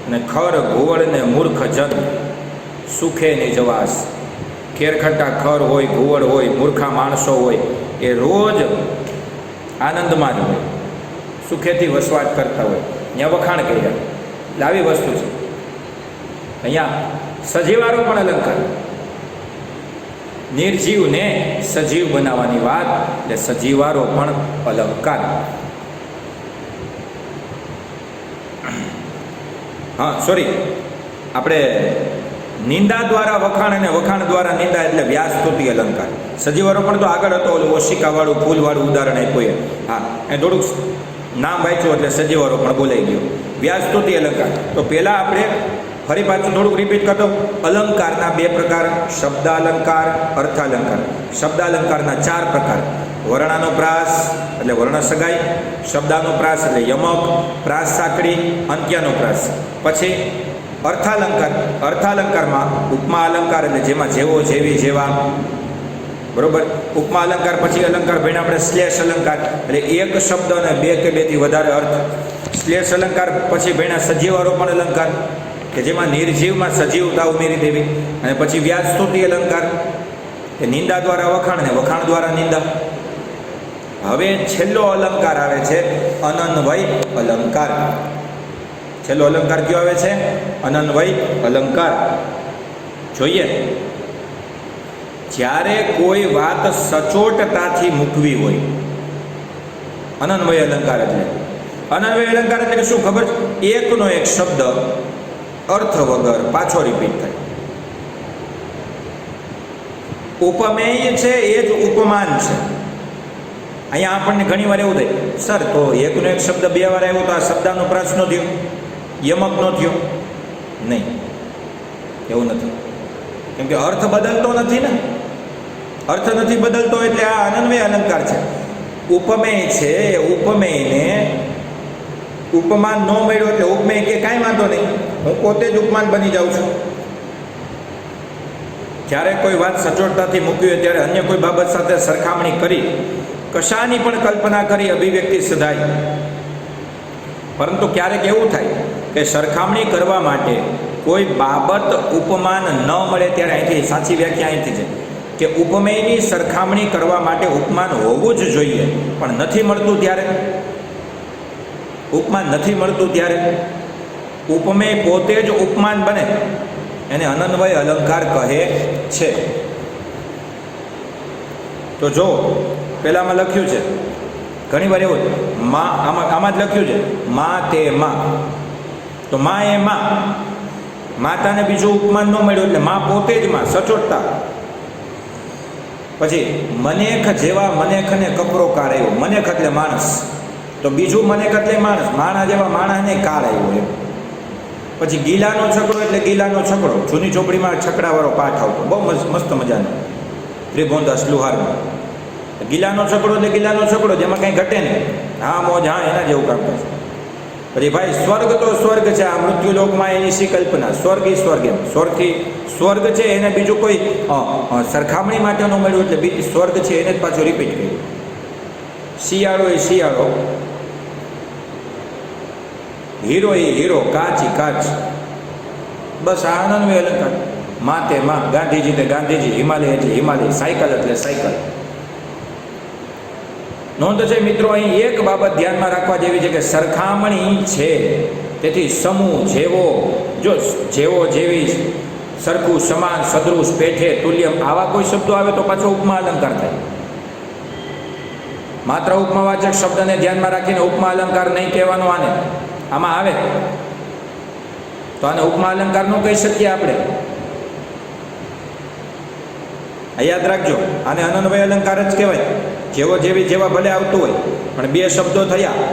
અને ખર ઘોવડ ને મૂર્ખ જન સુખે નિજવાસ. ખેરખટ્ટા ખર હોય, ઘુવડ હોય, મૂર્ખા માણસો હોય, એ રોજ આનંદમાં જ હોય, સુખેથી વસવાટ કરતા હોય, ત્યાં વખાણ કર્યા. એટલે આવી વસ્તુ છે. અહીંયા સજીવારો પણ અલંકાર, નિર્જીવને સજીવ બનાવવાની વાત, એટલે સજીવારો પણ અલંકાર. હા સોરી, આપણે નિંદા દ્વારા વખાણ અને વખાણ દ્વારા નિંદા એટલે વ્યાસસ્તુતિ અલંકાર. સજીવારો પણ તો આગળ હતો, ઓલું ઓશિકાવાળું ફૂલવાળું ઉદાહરણ આપ્યું. હા, એ થોડુંક નામ વાંચ્યું એટલે સજીવારો પણ બોલાઈ ગયો. વ્યાસસ્તુતિ અલંકાર. તો પહેલાં આપણે ફરી પાછું થોડુંક રિપીટ કરતો. અલંકારના બે પ્રકાર, શબ્દાલંકાર, અર્થાલંકાર. શબ્દાલંકારના 4 પ્રકાર: વર્ણાનુપ્રાસ એટલે વર્ણ સગાઈ, શબ્દાનુપ્રાસ એટલે યમક, પ્રાસ સાંકળી, અંત્યાનુપ્રાસ. પછી અર્થાલંકાર. અર્થાલંકારમાં ઉપમા અલંકાર એટલે જેમાં જેવો, જેવી, જેવા, બરોબર. ઉપમા અલંકાર પછી અલંકાર ભણીને આપણે શ્લેષ અલંકાર એટલે એક શબ્દ અને 2 કે 2થી વધારે અર્થ. શ્લેષ અલંકાર પછી ભણ્યા સજીવારોપણ અલંકાર કે જેમાં નિર્જીવમાં સજીવતા ઉમેરી દેવી. અને પછી વ્યાસસ્તુતિ અલંકાર કે નિંદા દ્વારા વખાણ અને વખાણ દ્વારા નિંદા. હવે છેલ્લો અલંકાર આવે છે અનન્વય અલંકાર. છેલ્લો અલંકાર કયો આવે છે? અનન્વય અલંકાર. જોઈએ, જ્યારે કોઈ વાત સચોટતાથી મૂકવી હોય, અનન્વય અલંકાર એટલે. અનન્વય અલંકાર એટલે શું ખબર? એકનો એક શબ્દ અર્થ વગર પાછો રિપીટ થાય. ઉપમેય છે એ જ ઉપમાન છે. અહીંયા આપણને ઘણી વાર એવું થાય, સર તો એકનો એક શબ્દ 2 વાર આવ્યો તો આ શબ્દનો પ્રાસ ન થયો, યમક ન થયો? નહીં, એવું નથી. કેમ કે અર્થ બદલતો નથી ને. અર્થ નથી બદલતો એટલે આ અનન્વય અલંકાર છે. ઉપમેય છે, ઉપમેયને ઉપમાન ન મળ્યો એટલે ઉપમેય કે કાંઈ વાંધો નહીં, હું પોતે જ ઉપમાન બની જાઉં છું. જ્યારે કોઈ વાત સચોટતાથી મૂકી હોય ત્યારે અન્ય કોઈ બાબત સાથે સરખામણી કરી કશાની પણ કલ્પના કરી અભિવ્યક્તિ સધાય. પરંતુ ક્યારેક એવું થાય કે સરખામણી કરવા માટે કોઈ બાબત ઉપમાન ન મળે ત્યારે અહીંથી સાચી વ્યાખ્યા અહીંથી છે કે ઉપમેયની સરખામણી કરવા માટે ઉપમાન હોવું જ જોઈએ, પણ નથી મળતું ત્યારે, ઉપમાન નથી મળતું ત્યારે ઉપમેય પોતે જ ઉપમાન બને, એને અનન્વય અલંકાર કહે છે. તો જો પહેલામાં લખ્યું છે, ઘણી વાર એવું માં, આમાં જ લખ્યું છે માં તે માં. તો માં એ માં, માતાને બીજું ઉપમાન ન મળ્યું એટલે માં પોતે જ માં, સચોટતા. પછી મનેખ જેવા મનેખને કપરો કાર આવ્યો. મનેખ એટલે માણસ, તો બીજું મનેખ એટલે માણસ, માણા જેવા માણસને કાર આવ્યો એમ. પછી ગીલાનો છકડો એટલે ગીલાનો છકડો. જૂની ચોપડીમાં છકડાવાળો પાઠ આવતો, બહુ મસ્ત મજાનો, ત્રિભુવનદાસ લુહારમાં. ગીલાનો છકડો એટલે ગીલાનો છકડો, જેમાં કંઈ ઘટે નહીં. હા મોજ, હા, એના જેવું કામ કરશે. પછી ભાઈ સ્વર્ગ તો સ્વર્ગ છે, આ મૃત્યુલોકમાં એની શી કલ્પના. સ્વર્ગ એ સ્વર્ગ એમ, સ્વર્ગ છે એને બીજું કોઈ સરખામણી માટે ન મળ્યું એટલે બીજું સ્વર્ગ છે એને જ પાછું રિપીટ કર્યું. શિયાળો એ શિયાળો, હીરો એ હીરો, કાચ એ કાચ. બસ આ અનન્વય અલંકાર. માં તે માં, ગાંધીજી તે ગાંધીજી, હિમાલય એટલે હિમાલય, સાયકલ એટલે સાયકલ. નોંધ છે મિત્રો, અહીં એક બાબત ધ્યાનમાં રાખવા જેવી છે કે સરખામણી છે, તેથી સમૂહ, જેવો, જો જેવો, જેવી, સરખું, સમાન, સદૃશ, પેઠે, તુલ્યમ, આવા કોઈ શબ્દો આવે તો પાછો ઉપમા અલંકાર થાય. માત્ર ઉપમાવાચક શબ્દને ધ્યાનમાં રાખીને ઉપમા અલંકાર નહીં કહેવાનો આને, આમાં આવે તો આને ઉપમા અલંકાર ન કહી શકીએ આપણે. યાદ રાખજો, આને અનન્વય અલંકાર જ કહેવાય. જેવો, જેવી, જેવા ભલે આવતું હોય પણ 2 શબ્દો થયા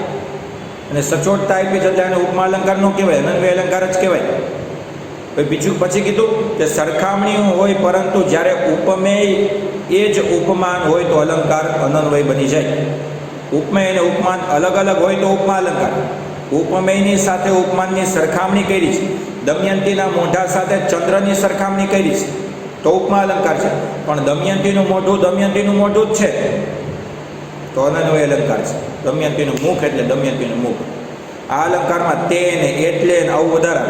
અને સચોટતા આપી છે એટલે આને ઉપમા અલંકાર ન કહેવાય, અનન્વય અલંકાર જ કહેવાય. બીજું પછી કીધું કે સરખામણી હોય પરંતુ જ્યારે ઉપમેય એ જ ઉપમાન હોય તો અલંકાર અનન્વય બની જાય. ઉપમેય અને ઉપમાન અલગ અલગ હોય તો ઉપમા અલંકાર, ઉપમેયની સાથે ઉપમાનની સરખામણી કરી છે, દમયંતીના મોઢા સાથે ચંદ્રની સરખામણી કરી છે, તો ઉપમા અલંકાર છે. પણ દમયંતીનું મોઢું જ છે, તો અનન્વય અલંકાર છે. દમયંતીનું મુખ એટલે દમયંતીનું મુખ. આ અલંકારમાં તે ને એટલે ને આવું વધારે.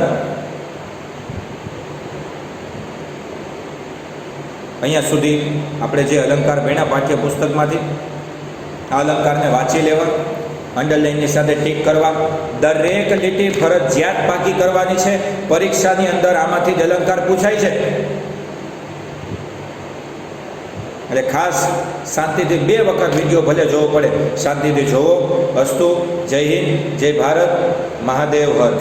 અહીંયા સુધી આપણે જે અલંકાર ભણ્યા પાઠ્યપુસ્તકમાંથી, આ અલંકારને વાંચી લેવા, અંડરલાઇનની સાથે ટીક કરવા, દરેક લીટી ફરજિયાત પાકી કરવાની છે. પરીક્ષાની અંદર આમાંથી જ અલંકાર પૂછાય છે. એટલે ખાસ શાંતિથી 2 વખત વિડીયો ભલે જોવો પડે, શાંતિથી જોવો. અસ્તુ. જય હિન્દ, જય ભારત, મહાદેવ હર.